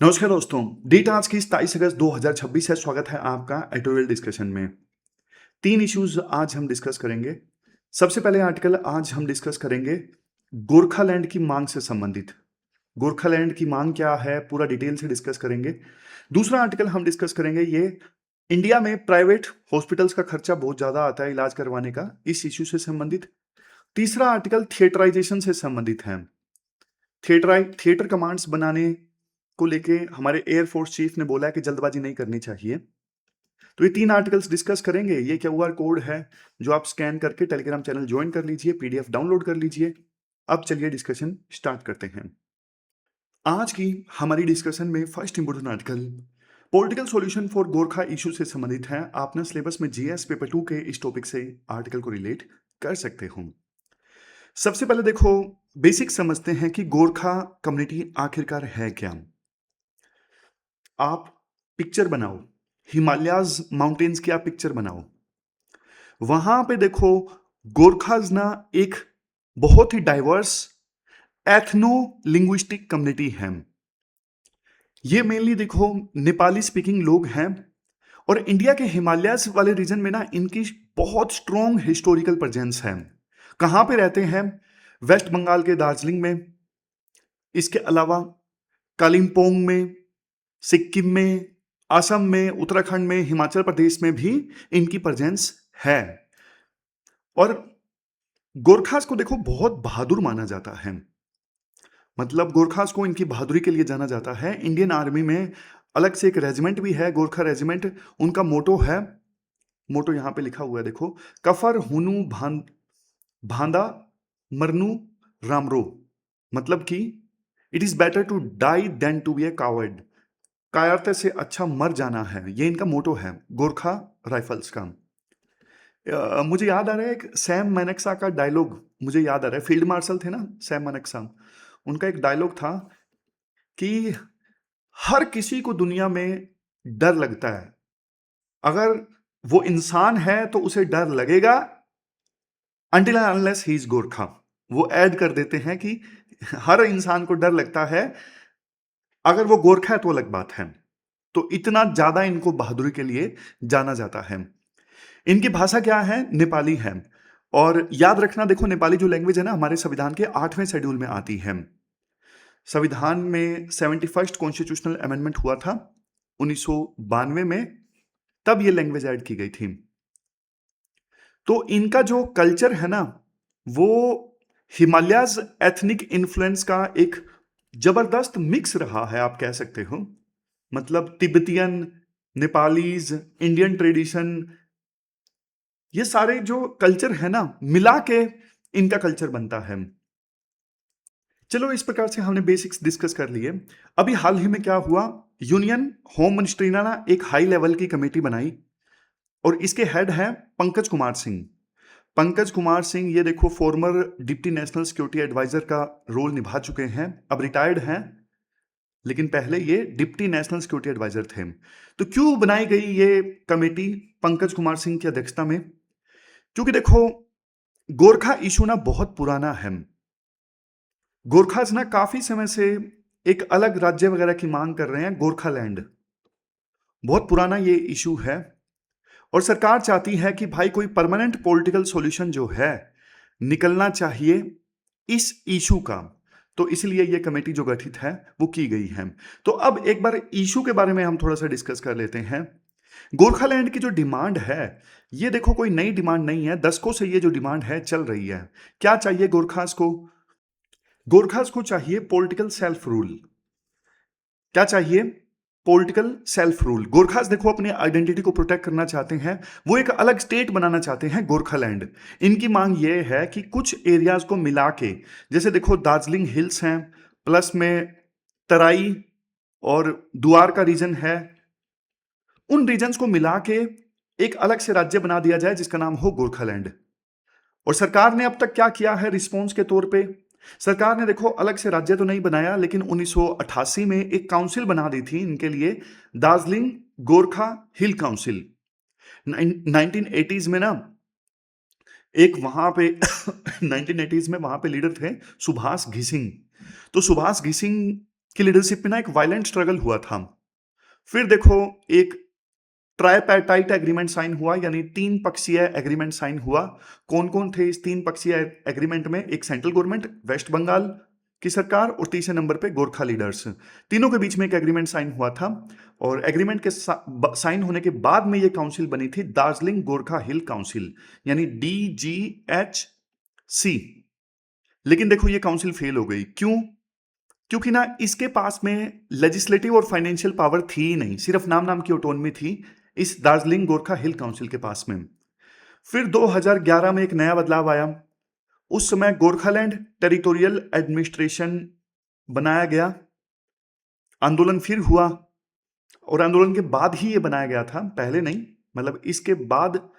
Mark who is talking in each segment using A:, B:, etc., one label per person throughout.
A: नमस्कार दोस्तों, डेट आज की 27 अगस्त 2026 है। स्वागत है आपका एडिटोरियल डिस्कशन में। 3 इश्यूज आज हम डिस्कस करेंगे। सबसे पहले आर्टिकल आज हम डिस्कस करेंगे गोरखालैंड की मांग से संबंधित। गोरखालैंड की मांग क्या है, पूरा डिटेल से डिस्कस करेंगे। दूसरा आर्टिकल हम डिस्कस करेंगे ये इंडिया में प्राइवेट हॉस्पिटल्स का खर्चा बहुत ज़्यादा आता है इलाज करवाने का, इस इश्यू से संबंधित। तीसरा आर्टिकल थिएटराइजेशन से संबंधित है। थिएटर कमांड्स बनाने को लेके हमारे एयरफोर्स चीफ ने बोला है कि जल्दबाजी नहीं करनी चाहिए। तो ये 3 आर्टिकल्स डिस्कस करेंगे। ये क्यूआर कोड है जो आप स्कैन करके टेलीग्राम चैनल ज्वाइन कर लीजिए, पीडीएफ डाउनलोड कर लीजिए। अब चलिए डिस्कशन स्टार्ट करते हैं। आज की हमारी डिस्कशन में first important article political solution for Gorkha issue से संबंधित है। आप ना सिलेबस में जीएस पेपर 2 के इस टॉपिक से आर्टिकल को रिलेट कर सकते हो। सबसे पहले देखो, बेसिक समझते हैं कि गोरखा कम्युनिटी आखिरकार है क्या। आप पिक्चर बनाओ, हिमालयाज माउंटेन्स की आप पिक्चर बनाओ। वहां पे देखो गोरखाज ना एक बहुत ही डाइवर्स एथनो लिंग्विस्टिक कम्युनिटी है। ये मेनली देखो नेपाली स्पीकिंग लोग हैं और इंडिया के हिमालयाज वाले रीजन में ना इनकी बहुत स्ट्रॉन्ग हिस्टोरिकल प्रेजेंस है। कहां पे रहते हैं? वेस्ट बंगाल के दार्जिलिंग में, इसके अलावा कालिम्पोंग में, सिक्किम में, असम में, उत्तराखंड में, हिमाचल प्रदेश में भी इनकी प्रेजेंस है। और गोरखास को देखो बहुत बहादुर माना जाता है। मतलब गोरखास को इनकी बहादुरी के लिए जाना जाता है। इंडियन आर्मी में अलग से एक रेजिमेंट भी है, गोरखा रेजिमेंट। उनका मोटो है, मोटो यहां पे लिखा हुआ है देखो, कफर हुनु भांदा मरनु रामरो। मतलब कि it is better to die than to be a coward. कायरते से अच्छा मर जाना है, ये इनका मोटो है गोरखा राइफल्स का। मुझे याद आ रहा है एक सैम मैनेक्सा का डायलॉग, मुझे याद आ रहा है, फील्ड मार्शल थे ना सैम मैनेक्सा, उनका एक डायलॉग था कि हर किसी को दुनिया में डर लगता है, अगर वो इंसान है तो उसे डर लगेगा until unless he is Gorkha. वो ऐड कर देते हैं कि हर इंसान को डर लगता है, अगर वो गोरखा है तो अलग बात है। तो इतना ज्यादा इनको बहादुरी के लिए जाना जाता है। इनकी भाषा क्या है? नेपाली है। और याद रखना देखो, नेपाली जो लैंग्वेज है ना हमारे संविधान के 8वें शेड्यूल में आती है। संविधान में 71st कॉन्स्टिट्यूशनल अमेंडमेंट हुआ था 1992 में, तब ये लैंग्वेज ऐड की गई थी। तो इनका जो कल्चर है ना वो हिमालयाज एथनिक इन्फ्लुएंस का एक जबरदस्त मिक्स रहा है, आप कह सकते हो। मतलब तिब्बतियन, नेपालीज, इंडियन ट्रेडिशन, ये सारे जो कल्चर है ना मिला के इनका कल्चर बनता है। चलो इस प्रकार से हमने बेसिक्स डिस्कस कर लिए। अभी हाल ही में क्या हुआ, यूनियन होम मिनिस्ट्री ने ना एक हाई लेवल की कमेटी बनाई और इसके हेड है पंकज कुमार सिंह। पंकज कुमार सिंह ये देखो former deputy national security advisor का रोल निभा चुके हैं, अब रिटायर्ड हैं, लेकिन पहले ये डिप्टी नेशनल सिक्योरिटी एडवाइजर थे। तो क्यों बनाई गई ये कमेटी पंकज कुमार सिंह की अध्यक्षता में? क्योंकि देखो गोरखा इशू ना बहुत पुराना है। गोरखास ना काफी समय से एक अलग राज्य वगैरह की मांग कर रहे हैं। गोरखालैंड बहुत पुराना ये इशू है और सरकार चाहती है कि भाई कोई परमानेंट पॉलिटिकल सॉल्यूशन जो है निकलना चाहिए इस इशू का। तो इसलिए ये कमेटी जो गठित है वो की गई है। तो अब एक बार इशू के बारे में हम थोड़ा सा डिस्कस कर लेते हैं। गोरखालैंड की जो डिमांड है ये देखो कोई नई डिमांड नहीं है, दशकों से ये जो डिमांड है चल रही है। क्या चाहिए गोरखास को? गोरखास को चाहिए पॉलिटिकल सेल्फ रूल। क्या चाहिए? Political self rule. गोरखास देखो अपनी आइडेंटिटी को प्रोटेक्ट करना चाहते हैं, वो एक अलग स्टेट बनाना चाहते हैं गोरखालैंड। इनकी मांग ये है कि कुछ एरियाज को मिला के, जैसे देखो दार्जिलिंग हिल्स हैं, प्लस में तराई और दुआर का रीजन है, उन रीजन्स को मिला के एक अलग से राज्य बना दिया जाए जिसका नाम हो गोरखालैंड। और सरकार ने अब तक क्या किया है रिस्पॉन्स के तौर पे? सरकार ने देखो अलग से राज्य तो नहीं बनाया, लेकिन 1988 में एक काउंसिल बना दी थी इनके लिए, दार्जिलिंग गोरखा हिल काउंसिल। 1980s में ना एक वहां पे 1980s में वहां पे लीडर थे सुभाष घिसिंग। तो सुभाष घिसिंग की लीडरशिप में ना एक वायलेंट स्ट्रगल हुआ था। फिर देखो एक ट्राइपैटाइट एग्रीमेंट साइन हुआ, यानी 3 पक्षीय एग्रीमेंट साइन हुआ। कौन-कौन थे इस 3 पक्षीय एग्रीमेंट में? एक सेंट्रल गवर्नमेंट, वेस्ट बंगाल की सरकार और तीसरे नंबर पे गोरखा लीडर्स। तीनों के बीच में एक एग्रीमेंट साइन हुआ था और एग्रीमेंट के साइन होने के बाद में ये काउंसिल बनी थी दार्जिलिंग गोरखा हिल काउंसिल, यानी DGHC। लेकिन देखो ये काउंसिल फेल हो गई। क्यों? क्योंकि ना इसके पास में लेजिस्लेटिव और फाइनेंशियल पावर थी ही नहीं, सिर्फ नाम की ऑटोनॉमी थी इस दार्जिलिंग गोरखा हिल काउंसिल के पास में। फिर 2011 में एक नया बदलाव आया। उस समय गोरखालैंड टेरिटोरियल एडमिनिस्ट्रेशन बनाया गया। आंदोलन फिर हुआ और आंदोलन के बाद ही ये बनाया गया था, पहले नहीं। मतलब इसके बाद,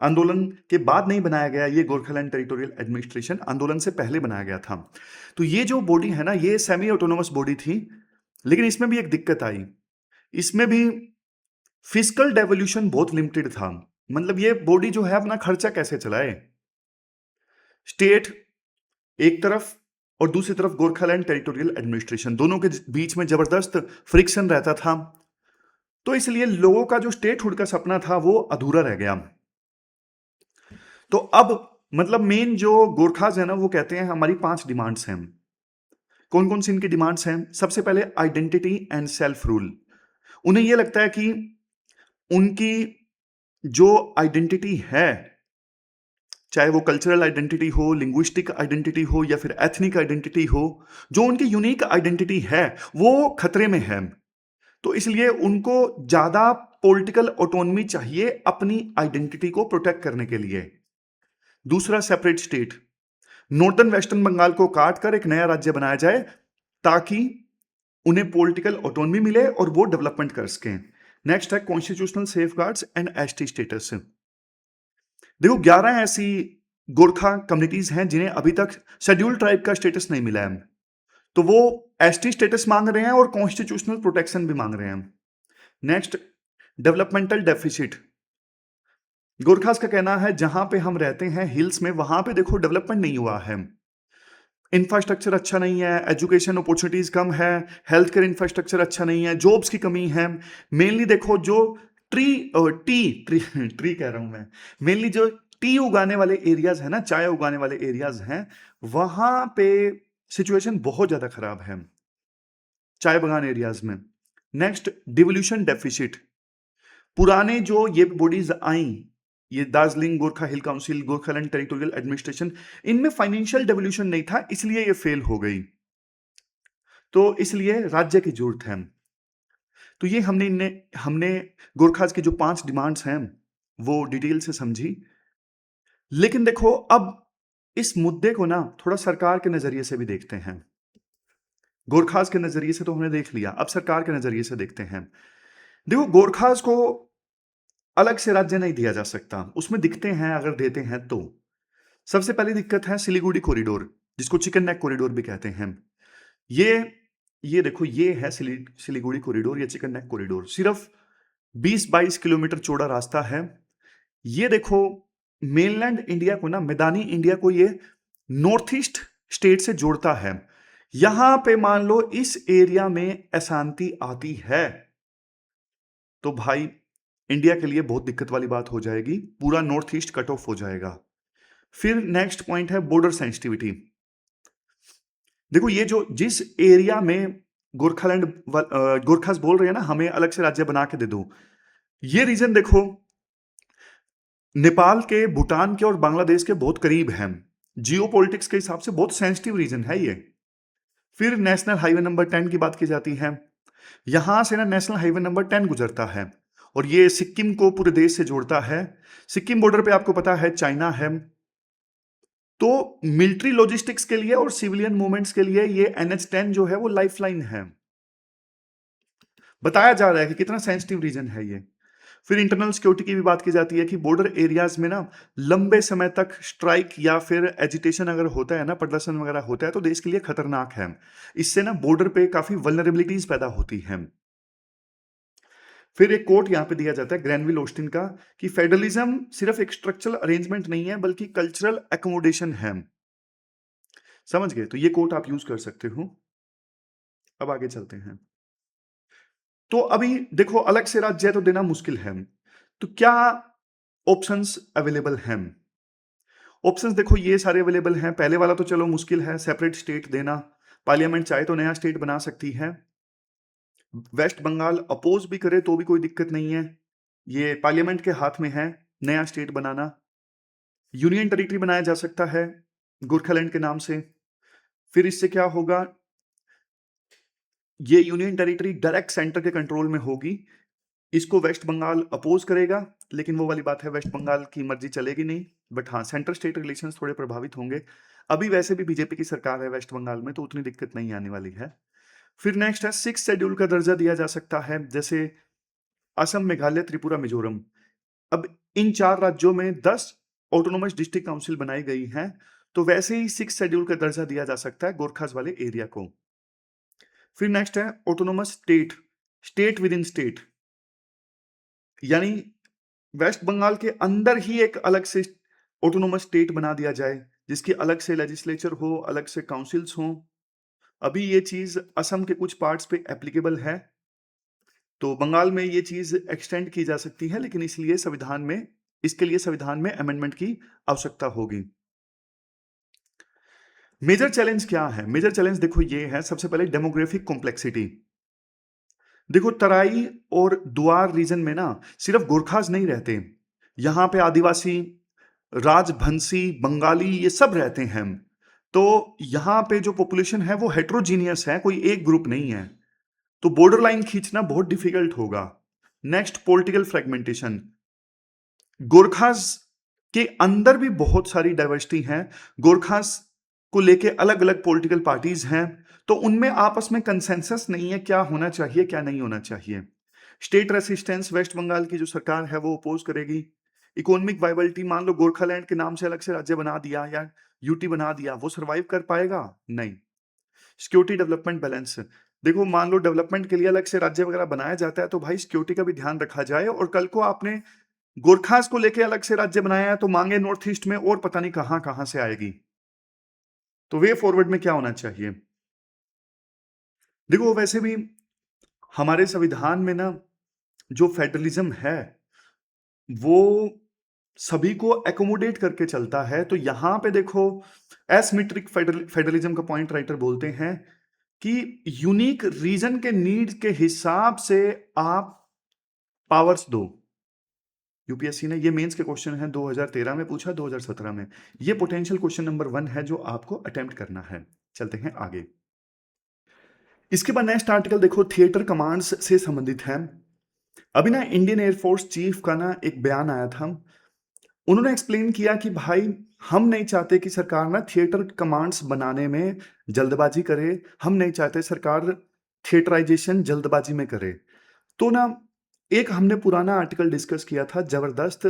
A: आंदोलन के बाद नहीं बनाया गया ये गोरखालैंड टेरिटोरियल एडमिनिस्ट्रेशन, आंदोलन से पहले बनाया गया था। तो ये जो बॉडी है ना, ये सेमी ऑटोनोमस बॉडी थी, लेकिन इसमें भी एक दिक्कत आई। इसमें भी फिजिकल डेवोल्यूशन बहुत लिमिटेड था। मतलब ये बॉडी जो है अपना खर्चा कैसे चलाए? स्टेट एक तरफ और दूसरी तरफ गोरखालैंड टेरिटोरियल एडमिनिस्ट्रेशन, दोनों के बीच में जबरदस्त फ्रिक्शन रहता था। तो इसलिए लोगों का जो स्टेटहुड का सपना था वो अधूरा रह गया। तो अब मतलब मेन जो गोरखाज है ना, वो कहते हैं हमारी 5 डिमांड्स हैं। कौन कौन सी इनकी डिमांड्स हैं? सबसे पहले आइडेंटिटी एंड सेल्फ रूल। उन्हें यह लगता है कि उनकी जो आइडेंटिटी है, चाहे वो कल्चरल आइडेंटिटी हो, लिंग्विस्टिक आइडेंटिटी हो या फिर एथनिक आइडेंटिटी हो, जो उनकी यूनिक आइडेंटिटी है वो खतरे में है। तो इसलिए उनको ज्यादा पॉलिटिकल ऑटोनॉमी चाहिए अपनी आइडेंटिटी को प्रोटेक्ट करने के लिए। दूसरा, separate state. Northern western Bengal को काटकर एक नया राज्य बनाया जाए ताकि उन्हें पॉलिटिकल ऑटोनॉमी मिले और वो डेवलपमेंट कर सकें। नेक्स्ट है constitutional safeguards and ST status. देखो 11 ऐसी गोरखा कम्युनिटीज हैं जिन्हें अभी तक शेड्यूल्ड ट्राइब का स्टेटस नहीं मिला है, तो वो एसटी स्टेटस मांग रहे हैं और कॉन्स्टिट्यूशनल प्रोटेक्शन भी मांग रहे हैं। Next, developmental deficit. गोरखास का कहना है जहां पे हम रहते हैं हिल्स में, वहां पे देखो डेवलपमेंट नहीं हुआ है। इंफ्रास्ट्रक्चर अच्छा नहीं है, एजुकेशन अपॉर्चुनिटीज कम है, हेल्थ केयर इंफ्रास्ट्रक्चर अच्छा नहीं है, जॉब्स की कमी है। मेनली देखो जो ट्री कह रहा हूं मैं, मेनली जो टी उगाने वाले एरियाज है ना, चाय उगाने वाले एरियाज हैं, वहां पे सिचुएशन बहुत ज्यादा खराब है चाय बागान एरियाज में। Next, devolution deficit. पुराने जो ये बॉडीज आई, ये दार्जिलिंग गोरखा हिल काउंसिल, गोरखालैंड टेरिटोरियल एडमिनिस्ट्रेशन, इनमें फाइनेंशियल डेवोल्यूशन नहीं था, इसलिए ये फेल हो गई। तो इसलिए राज्य की जरूरत है। तो ये हमने गोरखाज की जो 5 डिमांड्स हैं वो डिटेल से समझी। लेकिन देखो अब इस मुद्दे को ना थोड़ा सरकार के नजरिए से भी देखते हैं। गोरखाज के नजरिए से तो हमने देख लिया, अब सरकार के नजरिए से देखते हैं। देखो गोरखाज को अलग से राज्य नहीं दिया जा सकता, उसमें दिखते हैं अगर देते हैं तो। सबसे पहली दिक्कत है सिलीगुड़ी कॉरिडोर, जिसको चिकन नेक कॉरिडोर भी कहते हैं। ये देखो, ये है सिलीगुड़ी कॉरिडोर या चिकन नेक कॉरिडोर। सिर्फ 20-22 किलोमीटर चौड़ा रास्ता है। ये देखो मेनलैंड इंडिया को ना, मैदानी इंडिया को ये नॉर्थ ईस्ट स्टेट से जोड़ता है। यहां पे मान लो इस एरिया में अशांति आती है तो भाई इंडिया के लिए बहुत दिक्कत वाली बात हो जाएगी, पूरा नॉर्थ ईस्ट कट ऑफ हो जाएगा। फिर नेक्स्ट पॉइंट है बॉर्डर सेंसिटिविटी। देखो ये जो जिस एरिया में गोरखास बोल रहे हैं ना हमें अलग से राज्य बना के दे दो, ये रीजन देखो नेपाल के, भूटान के और बांग्लादेश के बहुत करीब है। जियोपॉलिटिक्स के हिसाब से बहुत सेंसिटिव रीजन है ये। फिर नेशनल हाईवे नंबर 10 की बात की जाती है। यहां से ना नेशनल हाईवे नंबर 10 गुजरता है और ये सिक्किम को पूरे देश से जोड़ता है। सिक्किम बॉर्डर पे आपको पता है चाइना है। तो मिलिट्री लॉजिस्टिक्स के लिए और सिविलियन मूवमेंट्स के लिए ये NH10 जो है वो लाइफलाइन है। बताया जा रहा है कि कितना सेंसिटिव रीजन है ये। फिर इंटरनल सिक्योरिटी की भी बात की जाती है कि बॉर्डर एरियाज में ना लंबे समय तक स्ट्राइक या फिर एजिटेशन अगर होता है ना, प्रदर्शन वगैरह होता है तो देश के लिए खतरनाक है। इससे ना बॉर्डर पे काफी वल्नरेबिलिटीज पैदा होती हैं। फिर एक कोट यहां पे दिया जाता है ग्रैनविल ऑस्टिन का कि फेडरलिज्म सिर्फ एक स्ट्रक्चरल अरेंजमेंट नहीं है बल्कि कल्चरल एकोमोडेशन है। समझ गए? तो ये कोट आप यूज कर सकते हो। अब आगे चलते हैं। तो अभी देखो अलग से राज्य तो देना मुश्किल है, तो क्या ऑप्शंस अवेलेबल हैं? ऑप्शंस देखो ये सारे अवेलेबल हैं। पहले वाला तो चलो मुश्किल है, सेपरेट स्टेट देना। पार्लियामेंट चाहे तो नया स्टेट बना सकती है। वेस्ट बंगाल अपोज भी करे तो भी कोई दिक्कत नहीं है, ये पार्लियामेंट के हाथ में है नया स्टेट बनाना। यूनियन टेरिटरी बनाया जा सकता है गोरखालैंड के नाम से। फिर इससे क्या होगा, ये यूनियन टेरिटरी डायरेक्ट सेंटर के कंट्रोल में होगी। इसको वेस्ट बंगाल अपोज करेगा, लेकिन वो वाली बात है, वेस्ट बंगाल की मर्जी चलेगी नहीं। बट हाँ, सेंटर स्टेट रिलेशंस थोड़े प्रभावित होंगे। अभी वैसे भी बीजेपी की सरकार है वेस्ट बंगाल में, तो उतनी दिक्कत नहीं आने वाली है। फिर नेक्स्ट है 6 शेड्यूल का दर्जा दिया जा सकता है, जैसे असम, मेघालय, त्रिपुरा, मिजोरम। अब इन 4 राज्यों में 10 ऑटोनोमस डिस्ट्रिक्ट काउंसिल बनाई गई हैं, तो वैसे ही 6 शेड्यूल का दर्जा दिया जा सकता है गोरखास वाले एरिया को। फिर नेक्स्ट है autonomous state, state with in state, यानी वेस्ट बंगाल के अंदर ही एक अलग से ऑटोनोमस स्टेट बना दिया जाए, जिसकी अलग से लेजिस्लेचर हो, अलग से काउंसिल्स हो। अभी ये चीज असम के कुछ पार्ट्स पे एप्लीकेबल है, तो बंगाल में ये चीज एक्सटेंड की जा सकती है, लेकिन इसलिए संविधान में, इसके लिए संविधान में अमेंडमेंट की आवश्यकता होगी। मेजर चैलेंज क्या है? मेजर चैलेंज देखो ये है, सबसे पहले डेमोग्राफिक कॉम्प्लेक्सिटी। देखो तराई और दुआर रीजन में ना सिर्फ गोरखास नहीं रहते, यहाँ पे आदिवासी, राजभंसी, बंगाली, ये सब रहते हैं। तो यहाँ पे जो पॉपुलेशन है वो हेट्रोजीनियस है, कोई एक ग्रुप नहीं है, तो बॉर्डर लाइन खींचना बहुत डिफिकल्ट होगा। Next, political fragmentation. गोरखास के अंदर भी बहुत सारी डाइवर्सिटी है, गोरखास को लेके अलग अलग पॉलिटिकल पार्टीज हैं, तो उनमें आपस में कंसेंसस नहीं है क्या होना चाहिए क्या नहीं होना चाहिए। स्टेट रेसिस्टेंस, वेस्ट बंगाल की जो सरकार है वो अपोज करेगी। इकोनॉमिक वाइबिलिटी, मान लो गोरखालैंड के नाम से अलग से राज्य बना दिया या यूटी बना दिया, वो सरवाइव कर पाएगा? नहीं। सिक्योरिटी डेवलपमेंट बैलेंस, देखो मान लो डेवलपमेंट के लिए अलग से राज्य वगैरह बनाया जाता है, तो भाई सिक्योरिटी का भी ध्यान रखा जाए। और कल को आपने गोरखास को लेके अलग से राज्य बनाया है, तो मांगे नॉर्थ ईस्ट में और पता नहीं कहां कहां से आएगी। तो वे फॉरवर्ड में क्या होना चाहिए? देखो वैसे भी हमारे संविधान में ना जो फेडरलिज्म है वो सभी को एकोमोडेट करके चलता है। तो यहां पे देखो एसिमेट्रिक फेडरलिज्म का पॉइंट राइटर बोलते हैं कि यूनिक रीजन के नीड के हिसाब से आप पावर्स दो। यूपीएससी ने, ये मेंस के क्वेश्चन है, 2013 में पूछा, 2017 में। ये पोटेंशियल क्वेश्चन नंबर 1 है जो आपको अटेम्प्ट करना है। चलते हैं आगे। इसके बाद नेक्स्ट आर्टिकल देखो थिएटर कमांड्स से संबंधित है। अभी ना इंडियन एयरफोर्स चीफ का ना एक बयान आया था, उन्होंने एक्सप्लेन किया कि भाई हम नहीं चाहते कि सरकार ना थिएटर कमांड्स बनाने में जल्दबाजी करे, हम नहीं चाहते सरकार थिएटराइजेशन जल्दबाजी में करे। तो ना एक हमने पुराना आर्टिकल डिस्कस किया था जबरदस्त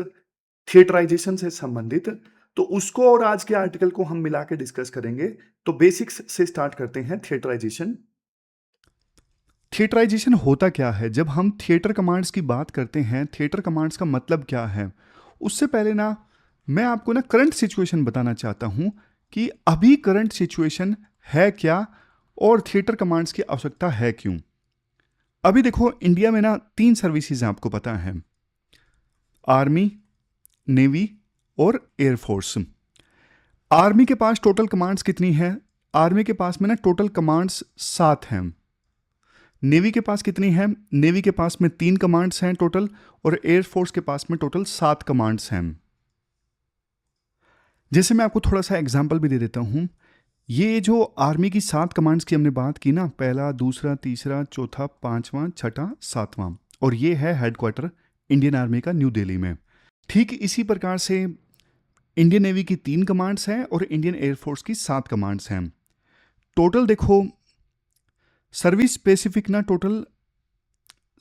A: थिएटराइजेशन से संबंधित, तो उसको और आज के आर्टिकल को हम मिला के डिस्कस करेंगे। तो बेसिक्स से स्टार्ट करते हैं। थिएटराइजेशन, थिएटराइजेशन होता क्या है? जब हम थिएटर कमांड्स की बात करते हैं, थिएटर कमांड्स का मतलब क्या है, उससे पहले ना मैं आपको ना करंट सिचुएशन बताना चाहता हूं कि अभी करंट सिचुएशन है क्या और थिएटर कमांड्स की आवश्यकता है क्यों। अभी देखो इंडिया में ना 3 सर्विसेज आपको पता है, आर्मी, नेवी और एयरफोर्स। आर्मी के पास टोटल कमांड्स कितनी है? आर्मी के पास में ना टोटल कमांड्स 7 हैं। नेवी के पास कितनी है? नेवी के पास में 3 कमांड्स हैं टोटल, और एयरफोर्स के पास में टोटल 7 कमांड्स हैं। जैसे मैं आपको थोड़ा सा एग्जांपल भी दे देता हूं। ये जो आर्मी की 7 कमांड्स की हमने बात की ना, पहला, दूसरा, तीसरा, चौथा, 5वां, छठा, 7वां, और ये है हेडक्वार्टर इंडियन आर्मी का न्यू दिल्ली में। ठीक इसी प्रकार से इंडियन नेवी की 3 कमांड्स हैं और इंडियन एयरफोर्स की 7 कमांड्स हैं। टोटल देखो सर्विस स्पेसिफिक ना टोटल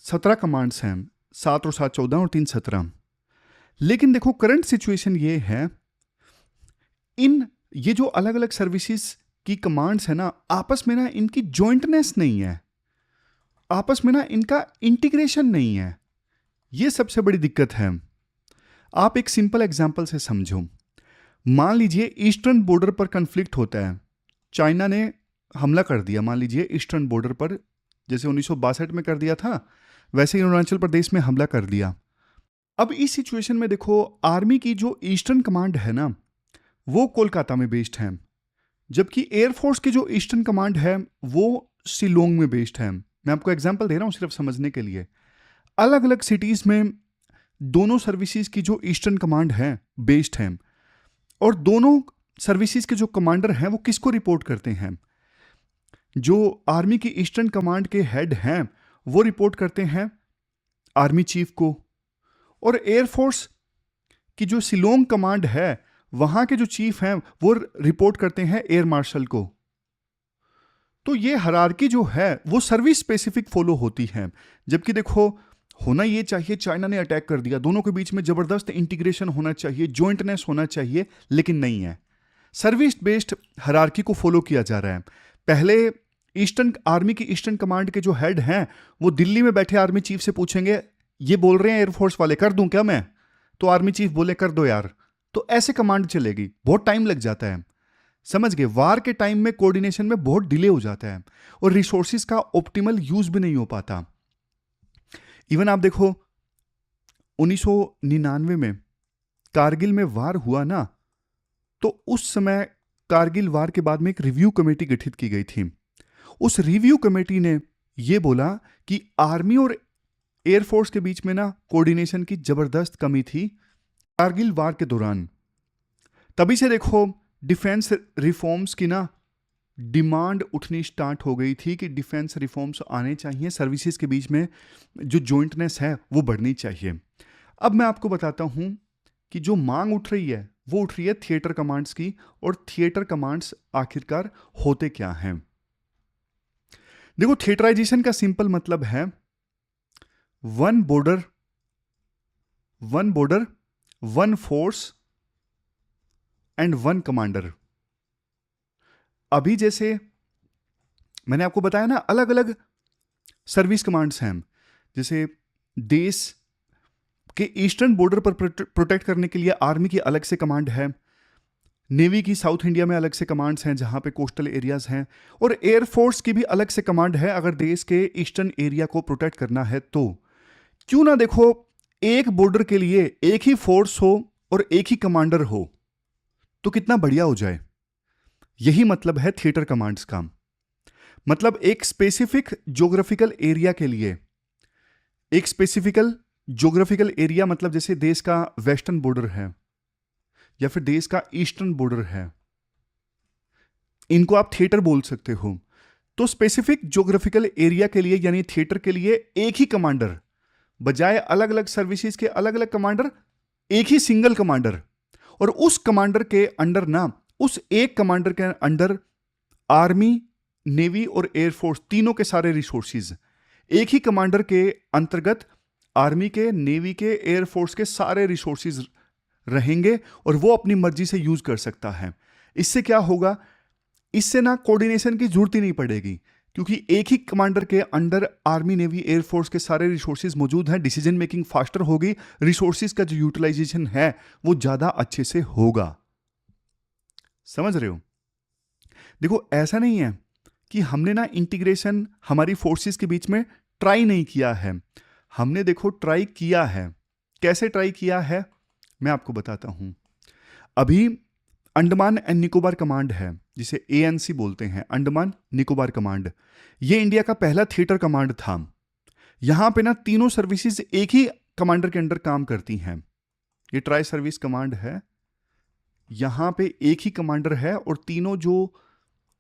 A: 17 कमांड्स हैं, 7 और 7 14 और 3 17। लेकिन देखो करंट सिचुएशन ये है, ये जो अलग अलग सर्विसेज की कमांड्स है ना, आपस में ना इनकी जॉइंटनेस नहीं है, आपस में ना इनका इंटीग्रेशन नहीं है। ये सबसे बड़ी दिक्कत है। आप एक सिंपल एग्जांपल से समझो। मान लीजिए ईस्टर्न बॉर्डर पर कन्फ्लिक्ट होता है, चाइना ने हमला कर दिया, मान लीजिए ईस्टर्न बॉर्डर पर, जैसे 1962 में कर दिया था, वैसे ही अरुणाचल प्रदेश में हमला कर दिया। अब इस सिचुएशन में देखो, आर्मी की जो ईस्टर्न कमांड है ना, वो कोलकाता में बेस्ड है, जबकि एयरफोर्स की जो ईस्टर्न कमांड है वो शिलोंग में बेस्ड है। मैं आपको एग्जांपल दे रहा हूँ सिर्फ समझने के लिए। अलग अलग सिटीज़ में दोनों सर्विसेज की जो ईस्टर्न कमांड है बेस्ड है, और दोनों सर्विसेज के जो कमांडर हैं वो किसको रिपोर्ट करते हैं? जो आर्मी की ईस्टर्न कमांड के हेड हैं वो रिपोर्ट करते हैं आर्मी चीफ को, और एयरफोर्स की जो शिलोंग कमांड है वहां के जो चीफ हैं वो रिपोर्ट करते हैं एयर मार्शल को। तो ये हायरार्की जो है वो सर्विस स्पेसिफिक फॉलो होती है। जबकि देखो, होना ये चाहिए, चाइना ने अटैक कर दिया, दोनों के बीच में जबरदस्त इंटीग्रेशन होना चाहिए, जॉइंटनेस होना चाहिए, लेकिन नहीं है। सर्विस बेस्ड हायरार्की को फॉलो किया जा रहा है। पहले ईस्टर्न आर्मी की ईस्टर्न कमांड के जो हेड हैं वो दिल्ली में बैठे आर्मी चीफ से पूछेंगे, ये बोल रहे हैं एयरफोर्स वाले, कर दूं क्या मैं? तो आर्मी चीफ बोले कर दो यार। तो ऐसे कमांड चलेगी, बहुत टाइम लग जाता है। समझ गए? वार के टाइम में कोऑर्डिनेशन में बहुत डिले हो जाता है और रिसोर्सिस का ऑप्टिमल यूज भी नहीं हो पाता। इवन आप देखो 1999 में कारगिल में वार हुआ ना, तो उस समय कारगिल वार के बाद में एक रिव्यू कमेटी गठित की गई थी। उस रिव्यू कमेटी ने यह बोला कि आर्मी और एयरफोर्स के बीच में ना कोऑर्डिनेशन की जबरदस्त कमी थी कारगिल वार के दौरान। तभी से देखो डिफेंस रिफॉर्म्स की ना डिमांड उठनी स्टार्ट हो गई थी कि डिफेंस रिफॉर्म्स आने चाहिए, सर्विसेज के बीच में जो जॉइंटनेस है वो बढ़नी चाहिए। अब मैं आपको बताता हूं कि जो मांग उठ रही है वो उठ रही है थिएटर कमांड्स की, और थिएटर कमांड्स आखिरकार होते क्या हैं? देखो, थिएटराइजेशन का सिंपल मतलब है one border, one force and one commander. अभी जैसे मैंने आपको बताया ना, अलग अलग सर्विस कमांड्स हैं। जैसे देश के ईस्टर्न बॉर्डर पर प्रोटेक्ट करने के लिए आर्मी की अलग से कमांड है, नेवी की साउथ इंडिया में अलग से कमांड्स हैं जहां पे कोस्टल एरियाज हैं, और एयरफोर्स की भी अलग से कमांड है अगर देश के ईस्टर्न एरिया को प्रोटेक्ट करना है तो। क्यों ना देखो, एक बॉर्डर के लिए एक ही फोर्स हो और एक ही कमांडर हो तो कितना बढ़िया हो जाए। यही मतलब है थिएटर कमांड्स का। मतलब एक स्पेसिफिक ज्योग्राफिकल एरिया के लिए, एक ज्योग्राफिकल एरिया मतलब जैसे देश का वेस्टर्न बॉर्डर है या फिर देश का ईस्टर्न बॉर्डर है, इनको आप थिएटर बोल सकते हो। तो स्पेसिफिक ज्योग्राफिकल एरिया के लिए यानी थिएटर के लिए एक ही कमांडर, बजाय अलग अलग सर्विसेज के अलग अलग कमांडर, एक ही सिंगल कमांडर। और उस कमांडर के अंडर ना, उस एक कमांडर के अंडर आर्मी, नेवी और एयरफोर्स तीनों के सारे रिसोर्सेज एक ही कमांडर के अंतर्गत, आर्मी के, नेवी के, एयरफोर्स के सारे रिसोर्सेज रहेंगे और वो अपनी मर्जी से यूज कर सकता है। इससे क्या होगा? इससे ना कोऑर्डिनेशन की जरूरत ही नहीं पड़ेगी, क्योंकि एक ही कमांडर के अंडर आर्मी, नेवी, एयरफोर्स के सारे रिसोर्सेज मौजूद हैं। डिसीजन मेकिंग फास्टर होगी, रिसोर्सेज का जो यूटिलाइजेशन है वो ज्यादा अच्छे से होगा। समझ रहे हो? देखो, ऐसा नहीं है कि हमने ना इंटीग्रेशन हमारी फोर्सेस के बीच में ट्राई नहीं किया है। हमने देखो ट्राई किया है। कैसे ट्राई किया है मैं आपको बताता हूं। अभी अंडमान एंड निकोबार कमांड है, जिसे ANC बोलते हैं, अंडमान निकोबार कमांड। ये इंडिया का पहला थिएटर कमांड था। यहां पे ना तीनों सर्विसेज एक ही कमांडर के अंडर काम करती हैं। ये ट्राई सर्विस कमांड है, यहां पे एक ही कमांडर है और तीनों जो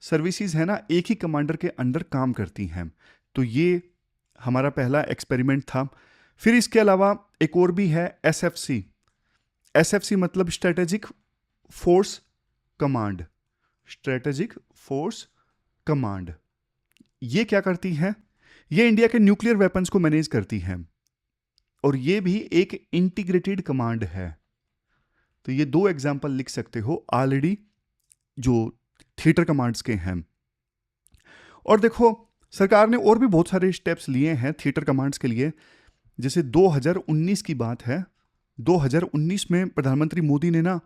A: सर्विसेज है ना एक ही कमांडर के अंडर काम करती हैं। तो ये हमारा पहला एक्सपेरिमेंट था। फिर इसके अलावा एक और भी है, SFC मतलब strategic force command. Strategic force command ये क्या करती है? ये इंडिया के न्यूक्लियर वेपन्स को मैनेज करती है और ये भी एक इंटीग्रेटेड कमांड है। तो ये दो एग्जाम्पल लिख सकते हो ऑलरेडी जो थिएटर कमांड्स के हैं। और देखो, सरकार ने और भी बहुत सारे स्टेप्स लिए हैं थिएटर कमांड्स के लिए। जैसे 2019 की बात है, 2019 में प्रधानमंत्री मोदी ने ना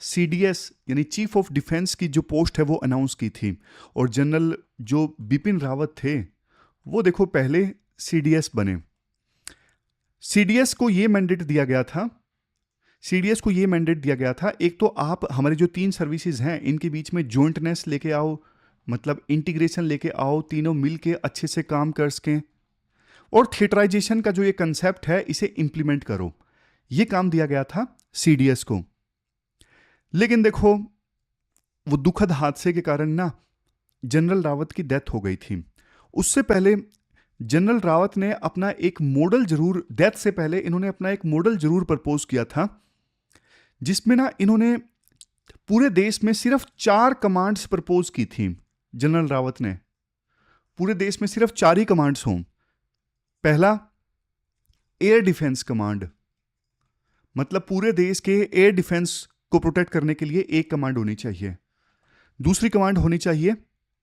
A: सीडीएस यानी चीफ ऑफ डिफेंस की जो पोस्ट है वो अनाउंस की थी, और जनरल जो बिपिन रावत थे वो देखो पहले सीडीएस बने। सीडीएस को ये मैंडेट दिया गया था, सीडीएस को ये मैंडेट दिया गया था, एक तो आप हमारे जो 3 सर्विसेज हैं इनके बीच में जॉइंटनेस लेके आओ, मतलब इंटीग्रेशन लेके आओ, तीनों मिल के अच्छे से काम कर सकें, और थिएटराइजेशन का जो ये कंसेप्ट है इसे इंप्लीमेंट करो। ये काम दिया गया था सीडीएस को। लेकिन देखो वो दुखद हादसे के कारण ना जनरल रावत की डेथ हो गई थी। उससे पहले जनरल रावत ने अपना एक मॉडल जरूर, डेथ से पहले इन्होंने अपना एक मॉडल जरूर प्रपोज किया था, जिसमें ना इन्होंने पूरे देश में सिर्फ 4 कमांड्स प्रपोज की थी। जनरल रावत ने पूरे देश में सिर्फ 4 ही कमांड्स हों। पहला, एयर डिफेंस कमांड, मतलब पूरे देश के एयर डिफेंस को प्रोटेक्ट करने के लिए एक कमांड होनी चाहिए। दूसरी कमांड होनी चाहिए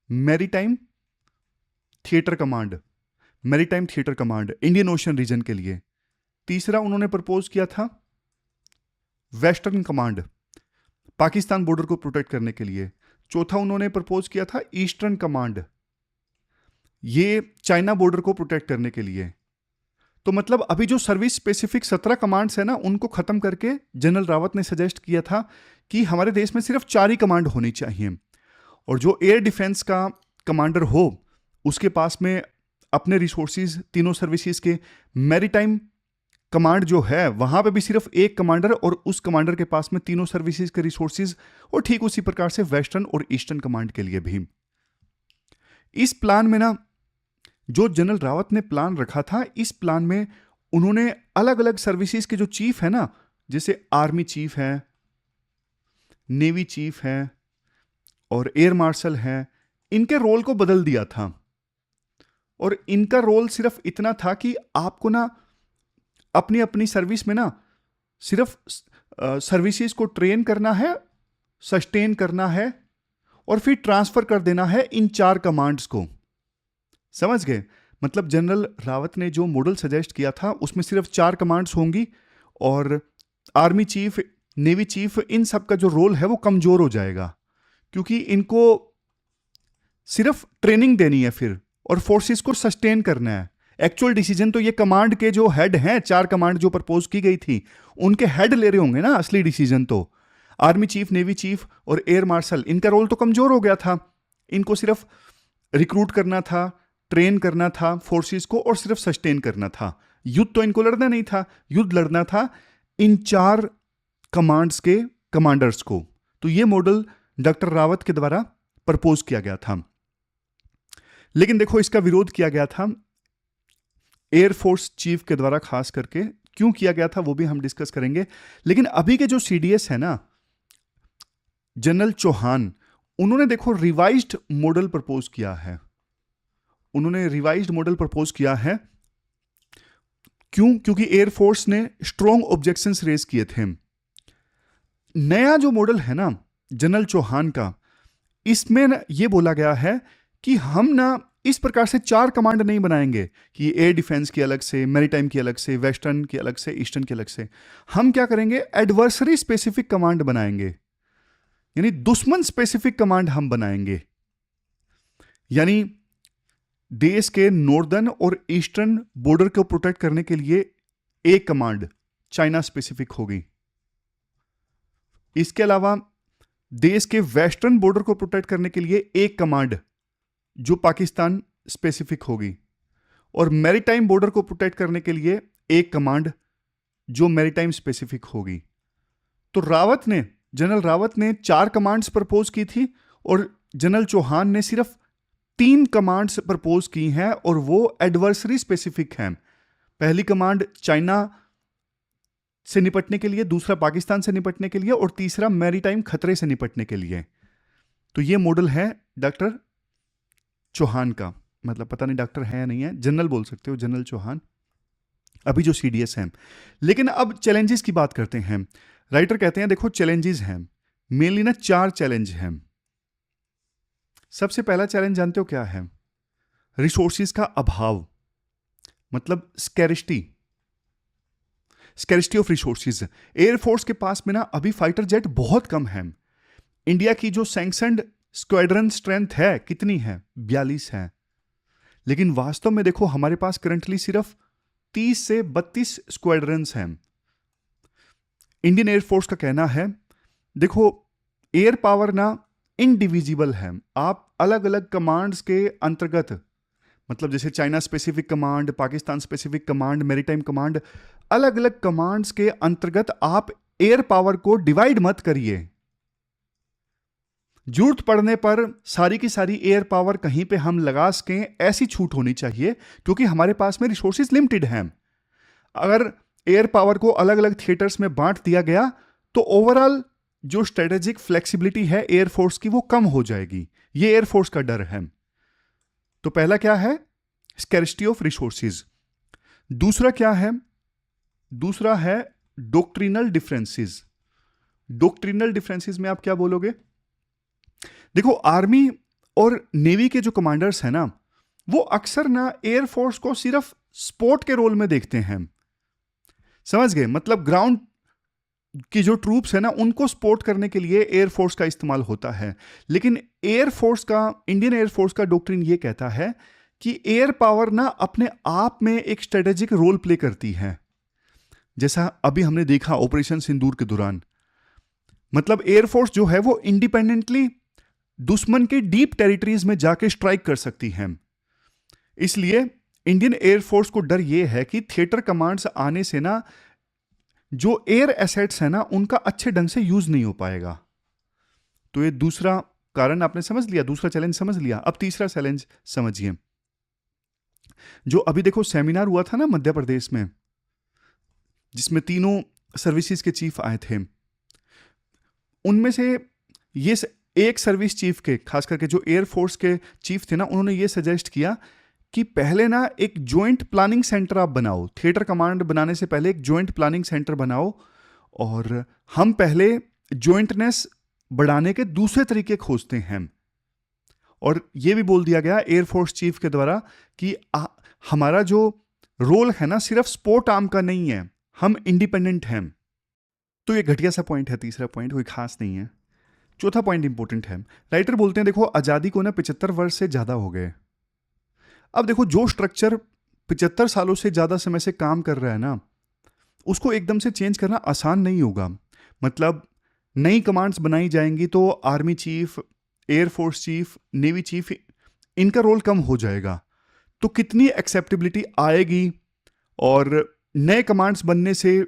A: maritime theatre command, maritime theatre command Indian ocean region के लिए। तीसरा उन्होंने प्रपोज किया था वेस्टर्न कमांड, पाकिस्तान बॉर्डर को प्रोटेक्ट करने के लिए। चौथा उन्होंने प्रपोज किया था ईस्टर्न कमांड, ये चाइना बॉर्डर को प्रोटेक्ट करने के लिए। तो मतलब अभी जो सर्विस स्पेसिफिक 17 कमांड्स है ना, उनको खत्म करके जनरल रावत ने सजेस्ट किया था कि हमारे देश में सिर्फ 4 ही कमांड होनी चाहिए, और जो एयर डिफेंस का कमांडर हो उसके पास में अपने रिसोर्सेज तीनों सर्विसेज के, मैरीटाइम कमांड जो है वहां पे भी सिर्फ एक कमांडर, और उस कमांडर के पास में तीनों सर्विसेज के रिसोर्सेज, और ठीक उसी प्रकार से वेस्टर्न और ईस्टर्न कमांड के लिए भी। इस प्लान में ना जो जनरल रावत ने प्लान रखा था, इस प्लान में उन्होंने अलग अलग सर्विसेज के जो चीफ है ना, जैसे आर्मी चीफ है, नेवी चीफ है और एयर मार्शल है, इनके रोल को बदल दिया था। और इनका रोल सिर्फ इतना था कि आपको ना अपनी अपनी सर्विस में ना सिर्फ सर्विसेज को ट्रेन करना है, सस्टेन करना है, और फिर ट्रांसफर कर देना है इन 4 कमांड्स को। समझ गए? मतलब जनरल रावत ने जो मॉडल सजेस्ट किया था उसमें सिर्फ 4 कमांड्स होंगी, और आर्मी चीफ, नेवी चीफ, इन सब का जो रोल है वो कमजोर हो जाएगा, क्योंकि इनको सिर्फ ट्रेनिंग देनी है फिर, और फोर्सेस को सस्टेन करना है। एक्चुअल डिसीजन तो ये कमांड के जो हेड हैं, 4 कमांड जो प्रपोज की गई थी उनके हेड ले रहे होंगे ना, असली डिसीजन तो आर्मी चीफ, नेवी चीफ और एयर मार्शल, इनका रोल तो कमजोर हो गया था। इनको सिर्फ रिक्रूट करना था, ट्रेन करना था फोर्सेस को, और सिर्फ सस्टेन करना था। युद्ध तो इनको लड़ना नहीं था, युद्ध लड़ना था इन 4 कमांड्स के कमांडर्स को। तो ये मॉडल डॉक्टर रावत के द्वारा प्रपोज किया गया था। लेकिन देखो इसका विरोध किया गया था एयरफोर्स चीफ के द्वारा, खास करके क्यों किया गया था वो भी हम डिस्कस करेंगे। लेकिन अभी के जो सीडीएस है ना, जनरल चौहान, उन्होंने देखो रिवाइज्ड मॉडल प्रपोज किया है। उन्होंने रिवाइज्ड मॉडल प्रपोज किया है, क्यों? क्योंकि एयरफोर्स ने स्ट्रॉन्ग ऑब्जेक्शंस रेज किए थे। नया जो मॉडल है ना जनरल चौहान का, इसमें ना ये बोला गया है कि हम ना इस प्रकार से 4 कमांड नहीं बनाएंगे कि एयर डिफेंस की अलग से, मैरीटाइम की अलग से, वेस्टर्न की अलग से, ईस्टर्न की अलग से। हम क्या करेंगे, एडवर्सरी स्पेसिफिक कमांड बनाएंगे, यानी दुश्मन स्पेसिफिक कमांड हम बनाएंगे। यानी देश के नॉर्दर्न और ईस्टर्न बॉर्डर को प्रोटेक्ट करने के लिए एक कमांड चाइना स्पेसिफिक होगी। इसके अलावा देश के वेस्टर्न बॉर्डर को प्रोटेक्ट करने के लिए एक कमांड जो पाकिस्तान स्पेसिफिक होगी, और मैरीटाइम बॉर्डर को प्रोटेक्ट करने के लिए एक कमांड जो मैरीटाइम स्पेसिफिक होगी। तो रावत ने, जनरल रावत ने 4 कमांड्स प्रपोज की थी, और जनरल चौहान ने सिर्फ 3 कमांड्स प्रपोज की हैं, और वो एडवर्सरी स्पेसिफिक हैं। पहली कमांड चाइना से निपटने के लिए, दूसरा पाकिस्तान से निपटने के लिए, और तीसरा मैरीटाइम खतरे से निपटने के लिए। तो ये मॉडल है डॉक्टर चौहान का, मतलब पता नहीं डॉक्टर है या नहीं है, जनरल बोल सकते हो, जनरल चौहान अभी जो सीडीएस हैं। लेकिन अब चैलेंजेस की बात करते हैं। राइटर कहते हैं देखो चैलेंजेस हैं, मेनली ना 4 चैलेंज हैं। सबसे पहला चैलेंज जानते हो क्या है? रिसोर्सेज का अभाव, मतलब scarcity. Scarcity of resources. Air force के पास में ना अभी फाइटर जेट बहुत कम है। इंडिया की जो सैंक्शनड स्क्वाड्रन स्ट्रेंथ है कितनी है? 42 है। लेकिन वास्तव में देखो हमारे पास करंटली सिर्फ 30 से 32 स्क्वाड्रन्स हैं। इंडियन एयरफोर्स का कहना है देखो एयर पावर ना इनडिविजिबल है। आप अलग अलग कमांड्स के अंतर्गत, मतलब जैसे China specific command, Pakistan specific command, maritime command, अलग अलग कमांड्स के अंतर्गत आप एयर पावर को डिवाइड मत करिए। जरूरत पड़ने पर सारी की सारी एयर पावर कहीं पे हम लगा सकें, ऐसी छूट होनी चाहिए, क्योंकि हमारे पास में रिसोर्सेज लिमिटेड हैं। अगर एयर पावर को अलग अलग थिएटर्स में बांट दिया गया तो ओवरऑल जो स्ट्रेटेजिक फ्लेक्सिबिलिटी है एयरफोर्स की वो कम हो जाएगी। ये एयरफोर्स का डर है। तो पहला क्या है? Scarcity of resources. दूसरा क्या है? दूसरा है डॉक्ट्रिनल डिफरेंसेस। डॉक्ट्रिनल डिफरेंसेस में आप क्या बोलोगे? देखो आर्मी और नेवी के जो कमांडर्स हैं ना, वो अक्सर ना एयरफोर्स को सिर्फ सपोर्ट के रोल में देखते हैं। समझ गए? मतलब ग्राउंड की जो ट्रूप्स है ना, उनको सपोर्ट करने के लिए एयरफोर्स का इस्तेमाल होता है। लेकिन एयरफोर्स का, इंडियन एयरफोर्स का डॉक्ट्रिन ये कहता है कि एयर पावर ना अपने आप में एक स्ट्रेटेजिक रोल प्ले करती है। जैसा अभी हमने देखा ऑपरेशन सिंदूर के दौरान, मतलब एयरफोर्स जो है वो इंडिपेंडेंटली दुश्मन के डीप टेरिटरीज में जाके स्ट्राइक कर सकती है। इसलिए इंडियन एयरफोर्स को डर यह है कि थिएटर कमांड्स आने से ना जो एयर एसेट्स है ना उनका अच्छे ढंग से यूज नहीं हो पाएगा। तो ये दूसरा कारण आपने समझ लिया, दूसरा चैलेंज समझ लिया। अब तीसरा चैलेंज समझिए। जो अभी देखो सेमिनार हुआ था ना मध्य प्रदेश में, जिसमें तीनों सर्विसेज के चीफ आए थे, उनमें से ये एक सर्विस चीफ के, खास करके जो एयरफोर्स के चीफ थे ना, उन्होंने ये सजेस्ट किया कि पहले ना एक जॉइंट प्लानिंग सेंटर आप बनाओ। थिएटर कमांड बनाने से पहले एक जॉइंट प्लानिंग सेंटर बनाओ, और हम पहले जॉइंटनेस बढ़ाने के दूसरे तरीके खोजते हैं। और ये भी बोल दिया गया एयरफोर्स चीफ के द्वारा कि हमारा जो रोल है ना सिर्फ सपोर्ट आर्म का नहीं है, हम इंडिपेंडेंट हैं। तो ये घटिया सा पॉइंट है, तीसरा पॉइंट कोई खास नहीं है। चौथा पॉइंट इंपॉर्टेंट है। राइटर बोलते हैं देखो आज़ादी को ना 75 वर्ष से ज़्यादा हो गए। अब देखो जो स्ट्रक्चर 75 सालों से ज़्यादा समय से काम कर रहा है ना, उसको एकदम से चेंज करना आसान नहीं होगा। मतलब नई कमांड्स बनाई जाएंगी तो army chief, air force chief, navy chief, इनका रोल कम हो जाएगा। तो कितनी एक्सेप्टेबिलिटी आएगी, और नए कमांड्स बनने से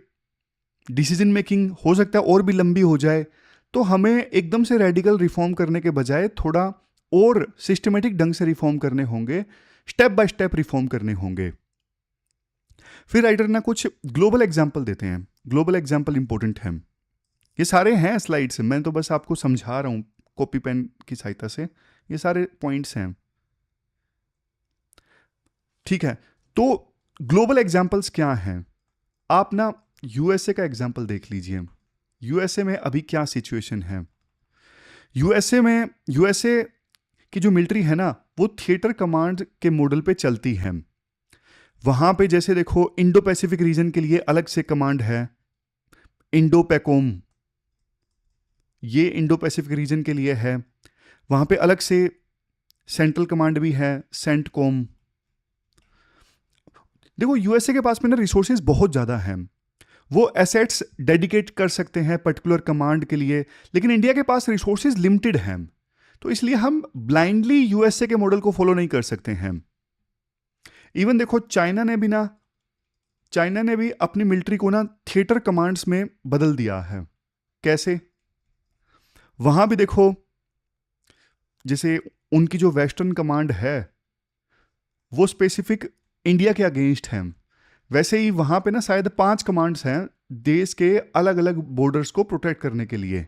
A: डिसीजन मेकिंग हो सकता है और भी लंबी हो जाए। तो हमें एकदम से रेडिकल रिफॉर्म करने के बजाय थोड़ा और सिस्टमेटिक ढंग से रिफॉर्म करने होंगे, स्टेप बाय स्टेप रिफॉर्म करने होंगे। फिर राइटर ना कुछ ग्लोबल एग्जाम्पल देते हैं। ग्लोबल एग्जाम्पल इंपॉर्टेंट है। ये सारे हैं स्लाइड्स, मैं तो बस आपको समझा रहा हूं कॉपी पेन की सहायता से। ये सारे पॉइंट्स हैं, ठीक है। तो ग्लोबल एग्जाम्पल्स क्या हैं? आप ना यूएसए का एग्जाम्पल देख लीजिए। यूएसए में अभी क्या सिचुएशन है? यूएसए की जो मिलिट्री है ना, वो थिएटर कमांड के मॉडल पे चलती है। वहां पे जैसे देखो इंडो पैसिफिक रीजन के लिए अलग से कमांड है, इंडो पैकोम, ये इंडो पैसिफिक रीजन के लिए है। वहां पे अलग से सेंट्रल कमांड भी है, सेंटकॉम। देखो यूएसए के पास में ना रिसोर्सेज बहुत ज़्यादा हैं, वो एसेट्स डेडिकेट कर सकते हैं पर्टिकुलर कमांड के लिए। लेकिन इंडिया के पास रिसोर्सेज लिमिटेड हैं, तो इसलिए हम ब्लाइंडली यूएसए के मॉडल को फॉलो नहीं कर सकते हैं। इवन देखो चाइना ने भी अपनी मिलिट्री को ना थिएटर कमांड्स में बदल दिया है। कैसे? वहां भी देखो जैसे उनकी जो वेस्टर्न कमांड है वो स्पेसिफिक इंडिया के अगेंस्ट है, वैसे ही वहां पे ना शायद 5 कमांड्स हैं देश के अलग अलग बॉर्डर्स को प्रोटेक्ट करने के लिए।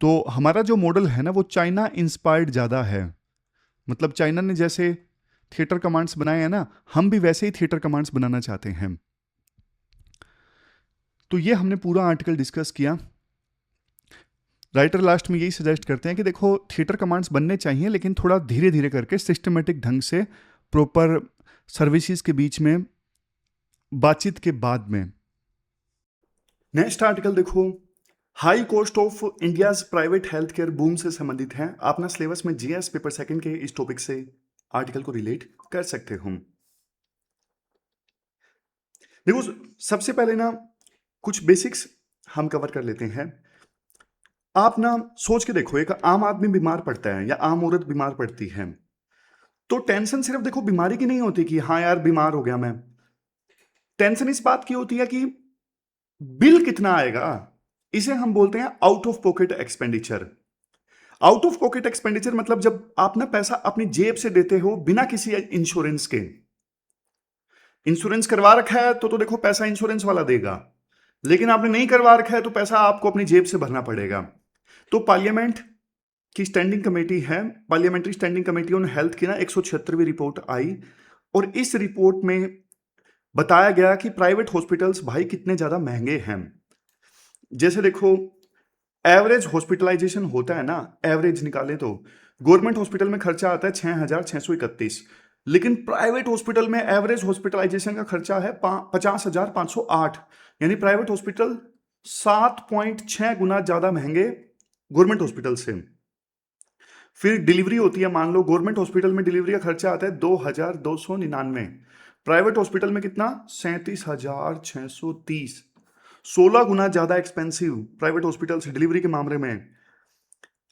A: तो हमारा जो मॉडल है ना वो चाइना इंस्पायर्ड ज़्यादा है। मतलब चाइना ने जैसे थिएटर कमांड्स बनाए हैं ना, हम भी वैसे ही थिएटर कमांड्स बनाना चाहते हैं। तो ये हमने पूरा आर्टिकल डिस्कस किया। राइटर लास्ट में यही सजेस्ट करते हैं कि देखो थिएटर कमांड्स बनने चाहिए, लेकिन थोड़ा धीरे धीरे करके सिस्टमेटिक ढंग से प्रॉपर सर्विसेज के बीच में बातचीत के बाद में। नेक्स्ट आर्टिकल देखो, high cost of India's private health care boom से संबंधित है। आप ना सिलेबस में जीएस पेपर सेकंड के इस टॉपिक से आर्टिकल को रिलेट कर सकते हो। देखो, सबसे पहले ना कुछ बेसिक्स हम कवर कर लेते हैं। आप ना सोच के देखो, एक आम आदमी बीमार पड़ता है या आम औरत बीमार पड़ती है, तो टेंशन सिर्फ देखो बीमारी की नहीं होती कि हाँ यार बीमार हो गया मैं। टेंशन इस बात की होती है कि बिल कितना आएगा। इसे हम बोलते हैं out of pocket expenditure. Out of pocket expenditure मतलब जब आप ना पैसा अपनी जेब से देते हो बिना किसी इंश्योरेंस के। इंश्योरेंस करवा रखा है तो देखो पैसा इंश्योरेंस वाला देगा, लेकिन आपने नहीं करवा रखा है तो पैसा आपको अपनी जेब से भरना पड़ेगा। तो पार्लियामेंट की स्टैंडिंग कमेटी है, parliamentary standing committee on health की ना 176वीं रिपोर्ट आई, और इस रिपोर्ट में बताया गया कि प्राइवेट हॉस्पिटल्स भाई कितने ज्यादा महंगे हैं। जैसे देखो, एवरेज हॉस्पिटलाइजेशन होता है ना, एवरेज निकाले तो गवर्नमेंट हॉस्पिटल में खर्चा आता है 6,631, लेकिन प्राइवेट हॉस्पिटल में एवरेज हॉस्पिटलाइजेशन का खर्चा है 50,508। यानी प्राइवेट हॉस्पिटल 7.6 गुना ज्यादा महंगे गवर्नमेंट हॉस्पिटल से। फिर डिलीवरी होती है, मान लो गवर्नमेंट हॉस्पिटल में डिलीवरी का खर्चा आता है 2,299, प्राइवेट हॉस्पिटल में कितना 37,630। 16 गुना ज्यादा एक्सपेंसिव प्राइवेट हॉस्पिटल से डिलीवरी के मामले में।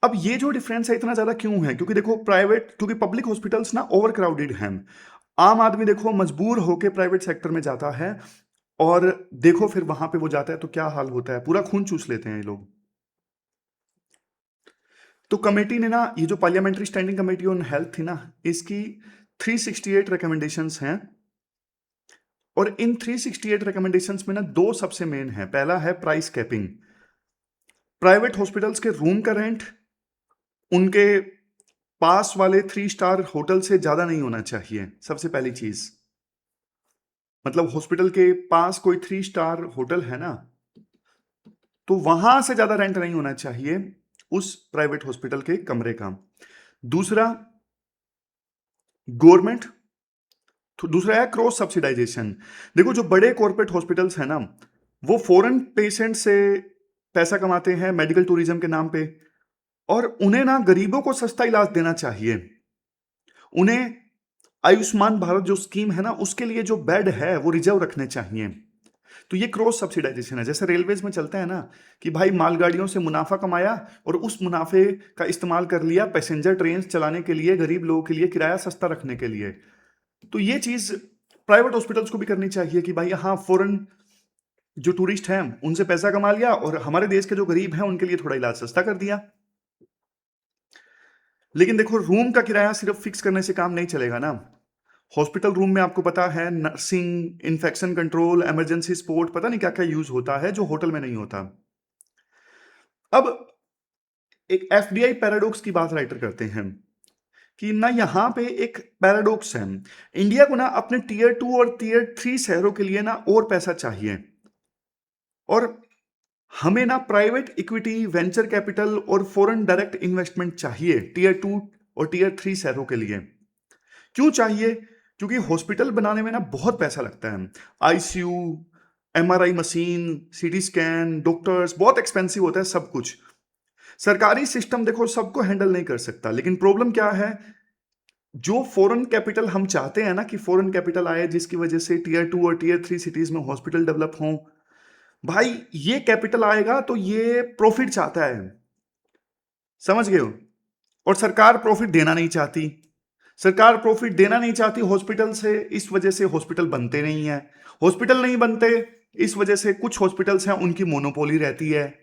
A: अब ये जो डिफरेंस है इतना ज्यादा क्यों है? क्योंकि देखो क्योंकि पब्लिक हॉस्पिटल्स ना ओवर क्राउडेड हैं। आम आदमी देखो मजबूर होकर प्राइवेट सेक्टर में जाता है, और देखो फिर वहां पे वो जाता है तो क्या हाल होता है, पूरा खून चूस लेते हैं ये लोग। तो कमेटी ने ना, ये जो parliamentary standing committee on health थी ना, इसकी 368 रिकमेंडेशंस हैं, और इन 368 रिकमेंडेशंस में ना दो सबसे मेन है। पहला है प्राइस कैपिंग। प्राइवेट हॉस्पिटल्स के रूम का रेंट उनके पास वाले 3 स्टार होटल से ज्यादा नहीं होना चाहिए, सबसे पहली चीज। मतलब हॉस्पिटल के पास कोई 3 स्टार होटल है ना, तो वहां से ज्यादा रेंट नहीं होना चाहिए उस प्राइवेट हॉस्पिटल के कमरे का। दूसरा, गवर्नमेंट दूसरा है क्रॉस सब्सिडाइजेशन। देखो जो बड़े कॉर्पोरेट हॉस्पिटल्स हैं ना, वो फॉरेन पेशेंट से पैसा कमाते हैं मेडिकल टूरिज्म के नाम पे, और उन्हें ना गरीबों को सस्ता इलाज देना चाहिए। उन्हें आयुष्मान भारत जो स्कीम है ना, उसके लिए जो बेड है वो रिजर्व रखने चाहिए। तो ये क्रॉस सब्सिडाइजेशन है। जैसे रेलवेज में चलता है ना कि भाई मालगाड़ियों से मुनाफा कमाया और उस मुनाफे का इस्तेमाल कर लिया पैसेंजर ट्रेन चलाने के लिए, गरीब लोगों के लिए किराया सस्ता रखने के लिए। तो ये चीज प्राइवेट हॉस्पिटल्स को भी करनी चाहिए कि भाई हाँ, फॉरेन जो टूरिस्ट हैं उनसे पैसा कमा लिया, और हमारे देश के जो गरीब हैं उनके लिए थोड़ा इलाज सस्ता कर दिया। लेकिन देखो, रूम का किराया सिर्फ फिक्स करने से काम नहीं चलेगा ना। हॉस्पिटल रूम में आपको पता है nursing, infection control, emergency support, पता नहीं क्या क्या यूज होता है जो होटल में नहीं होता। अब एक एफडीआई पैराडॉक्स की बात राइटर करते हैं कि ना यहाँ पे एक पैराडॉक्स है। इंडिया को ना अपने टीयर 2 और टीयर 3 शहरों के लिए ना और पैसा चाहिए, और हमें ना प्राइवेट इक्विटी, वेंचर कैपिटल और फॉरेन डायरेक्ट इन्वेस्टमेंट चाहिए टीयर 2 और टीयर 3 शहरों के लिए। क्यों चाहिए? क्योंकि हॉस्पिटल बनाने में ना बहुत पैसा लगता है। ICU, MRI machine, CT scan, doctors, बहुत एक्सपेंसिव होता है सब कुछ। सरकारी सिस्टम देखो सबको हैंडल नहीं कर सकता, लेकिन प्रॉब्लम क्या है, जो फॉरेन कैपिटल हम चाहते हैं ना कि फॉरेन कैपिटल आए जिसकी वजह से टीयर 2 और टीयर 3 सिटीज में हॉस्पिटल डेवलप हों, भाई ये कैपिटल आएगा तो ये प्रॉफिट चाहता है, समझ गए हो? और सरकार प्रॉफिट देना नहीं चाहती। सरकार प्रॉफिट देना नहीं चाहती हॉस्पिटल से, इस वजह से हॉस्पिटल बनते नहीं है। हॉस्पिटल नहीं बनते, इस वजह से कुछ हॉस्पिटल्स हैं उनकी मोनोपोली रहती है।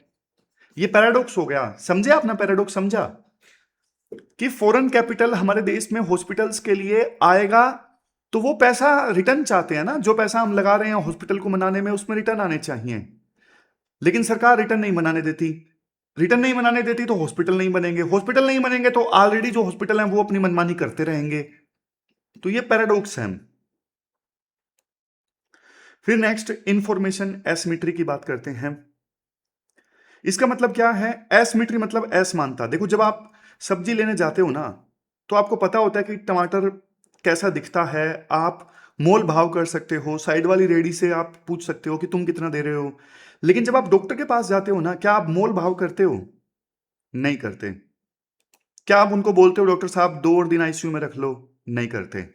A: ये पैराडॉक्स हो गया। समझे आपने पैराडॉक्स? समझा कि फॉरेन कैपिटल हमारे देश में हॉस्पिटल्स के लिए आएगा तो वो पैसा रिटर्न चाहते हैं ना, जो पैसा हम लगा रहे हैं हॉस्पिटल को बनाने में उसमें रिटर्न आने चाहिए, लेकिन सरकार रिटर्न नहीं बनाने देती। रिटर्न नहीं बनाने देती तो हॉस्पिटल नहीं बनेंगे, हॉस्पिटल नहीं बनेंगे तो ऑलरेडी जो हॉस्पिटल हैं वो अपनी मनमानी करते रहेंगे। तो ये पैराडॉक्स है। फिर नेक्स्ट, इंफॉर्मेशन एसिमेट्री की बात करते हैं। इसका मतलब क्या है? एसिमेट्री मतलब असमानता। देखो जब आप सब्जी लेने जाते हो ना, तो आपको पता होता है कि टमाटर कैसा दिखता है, आप मोल भाव कर सकते हो, साइड वाली रेडी से आप पूछ सकते हो कि तुम कितना दे रहे हो। लेकिन जब आप डॉक्टर के पास जाते हो ना, क्या आप मोल भाव करते हो? नहीं करते। क्या आप उनको बोलते हो डॉक्टर साहब 2 और दिन आईसीयू में रख लो? नहीं करते।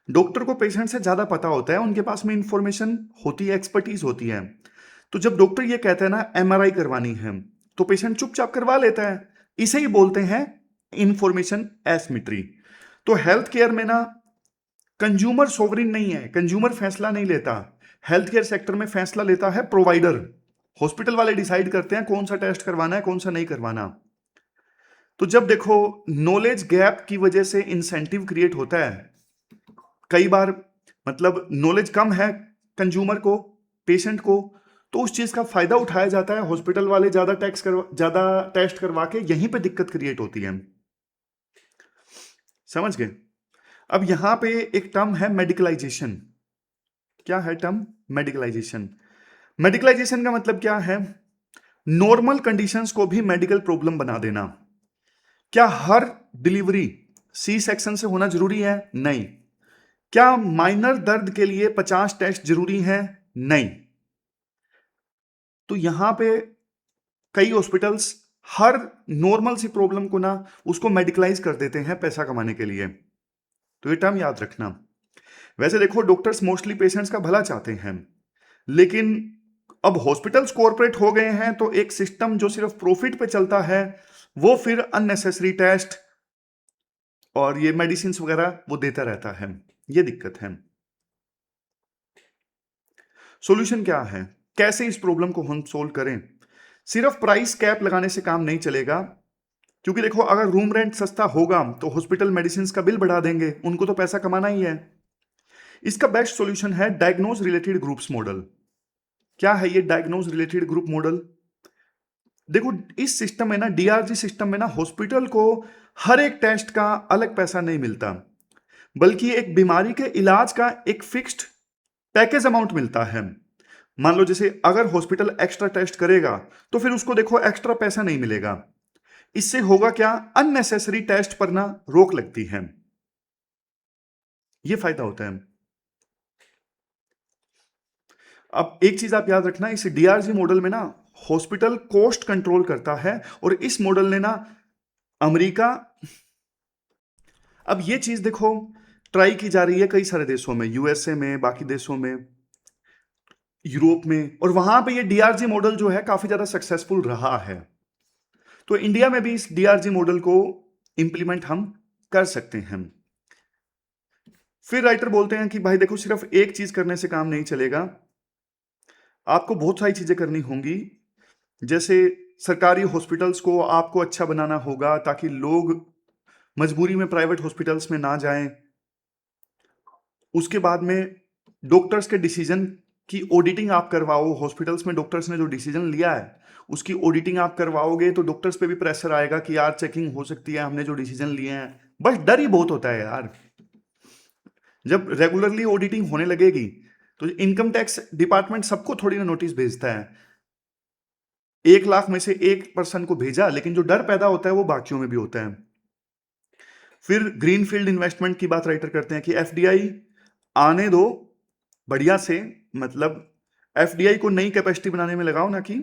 A: डॉक्टर को पेशेंट से ज्यादा पता होता है, उनके पास में इंफॉर्मेशन होती है, एक्सपर्टीज होती है। तो जब डॉक्टर ये कहता है ना एमआरआई करवानी है, तो पेशेंट चुपचाप करवा लेता है। इसे ही बोलते हैं इंफॉर्मेशन एसिमेट्री। तो हेल्थ केयर में ना कंज्यूमर सोवरिन नहीं है, कंज्यूमर फैसला नहीं लेता। हेल्थ केयर सेक्टर में फैसला लेता है प्रोवाइडर। हॉस्पिटल वाले डिसाइड करते हैं कौन सा टेस्ट करवाना है, कौन सा नहीं करवाना। तो जब देखो नॉलेज गैप की वजह से इंसेंटिव क्रिएट होता है, कई बार मतलब नॉलेज कम है कंज्यूमर को, पेशेंट को, तो उस चीज का फायदा उठाया जाता है। हॉस्पिटल वाले ज्यादा टेस्ट करवा के यहीं पे दिक्कत क्रिएट होती है। समझ गए? अब यहां पे एक टर्म है मेडिकलाइजेशन। क्या है टर्म? मेडिकलाइजेशन। मेडिकलाइजेशन का मतलब क्या है? नॉर्मल कंडीशंस को भी मेडिकल प्रॉब्लम बना देना। क्या हर डिलीवरी सी सेक्शन से होना जरूरी है? नहीं। क्या माइनर दर्द के लिए 50 टेस्ट जरूरी है? नहीं। तो यहां पे कई हॉस्पिटल्स हर नॉर्मल सी प्रॉब्लम को ना उसको मेडिकलाइज कर देते हैं पैसा कमाने के लिए। तो ये टर्म याद रखना। वैसे देखो डॉक्टर्स मोस्टली पेशेंट्स का भला चाहते हैं, लेकिन अब हॉस्पिटल्स कॉर्पोरेट हो गए हैं, तो एक सिस्टम जो सिर्फ प्रॉफिट पे चलता है वो फिर अननेसेसरी टेस्ट और ये मेडिसिन वगैरह वो देता रहता है। ये दिक्कत है। सॉल्यूशन क्या है? कैसे इस प्रॉब्लम को हम सोल्व करें? सिर्फ प्राइस कैप लगाने से काम नहीं चलेगा, क्योंकि देखो अगर रूम रेंट सस्ता होगा तो हॉस्पिटल मेडिसिन का बिल बढ़ा देंगे, उनको तो पैसा कमाना ही है। इसका बेस्ट सॉल्यूशन है डायग्नोज रिलेटेड ग्रुप्स मॉडल। क्या है ये डायग्नोज रिलेटेड ग्रुप मॉडल? देखो इस सिस्टम में ना, डीआरजी सिस्टम में ना, हॉस्पिटल को हर एक टेस्ट का अलग पैसा नहीं मिलता, बल्कि एक बीमारी के इलाज का एक फिक्स्ड पैकेज अमाउंट मिलता है। मान लो जैसे अगर हॉस्पिटल एक्स्ट्रा टेस्ट करेगा तो फिर उसको देखो एक्स्ट्रा पैसा नहीं मिलेगा। इससे होगा क्या? अननेसेसरी टेस्ट पर ना रोक लगती है। ये फायदा होता है। अब एक चीज आप याद रखना, इस डीआरजी मॉडल में ना हॉस्पिटल कॉस्ट कंट्रोल करता है, और इस मॉडल ने ना अमेरिका, अब ये चीज देखो ट्राई की जा रही है कई सारे देशों में, यूएसए में, बाकी देशों में, यूरोप में, और वहां पे ये डीआरजी मॉडल जो है काफी ज्यादा सक्सेसफुल रहा है। तो इंडिया में भी इस डीआरजी मॉडल को इंप्लीमेंट हम कर सकते हैं। फिर राइटर बोलते हैं कि भाई देखो सिर्फ एक चीज करने से काम नहीं चलेगा, आपको बहुत सारी चीजें करनी होंगी। जैसे सरकारी हॉस्पिटल्स को आपको अच्छा बनाना होगा ताकि लोग मजबूरी में प्राइवेट हॉस्पिटल्स में ना जाएं। उसके बाद में डॉक्टर्स के डिसीजन की ऑडिटिंग आप करवाओ। हॉस्पिटल्स में डॉक्टर्स ने जो डिसीजन लिया है उसकी ऑडिटिंग आप करवाओगे तो डॉक्टर्स पे भी प्रेशर आएगा कि यार चेकिंग हो सकती है, हमने जो डिसीजन लिए हैं। बस डर ही बहुत होता है यार। जब रेगुलरली ऑडिटिंग होने लगेगी तो इनकम टैक्स डिपार्टमेंट सबको थोड़ी ना नोटिस भेजता है। 1 लाख में से 1 पर्सन को भेजा, लेकिन जो डर पैदा होता है वो बाकियों में भी होता है। फिर ग्रीनफील्ड इन्वेस्टमेंट की बात राइटर करते हैं कि एफडीआई आने दो बढ़िया से, मतलब एफडीआई को नई कैपेसिटी बनाने में लगाओ ना कि।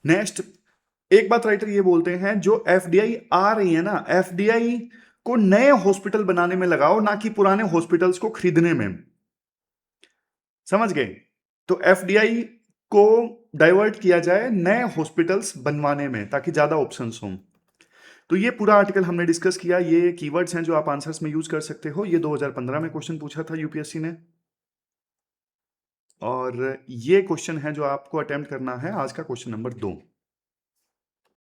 A: नेक्स्ट एक बात राइटर ये बोलते हैं, जो एफडीआई आ रही है ना, एफडीआई को नए हॉस्पिटल बनाने में लगाओ, ना कि पुराने हॉस्पिटल्स को खरीदने में। समझ गए? तो एफडीआई को डाइवर्ट किया जाए नए हॉस्पिटल्स बनवाने में ताकि ज्यादा ऑप्शंस हों। तो ये पूरा आर्टिकल हमने डिस्कस किया। ये कीवर्ड्स हैं जो आप आंसर्स में यूज कर सकते हो। ये 2015 में क्वेश्चन पूछा था यूपीएससी ने, और ये क्वेश्चन है जो आपको अटेम्प्ट करना है आज का क्वेश्चन नंबर 2।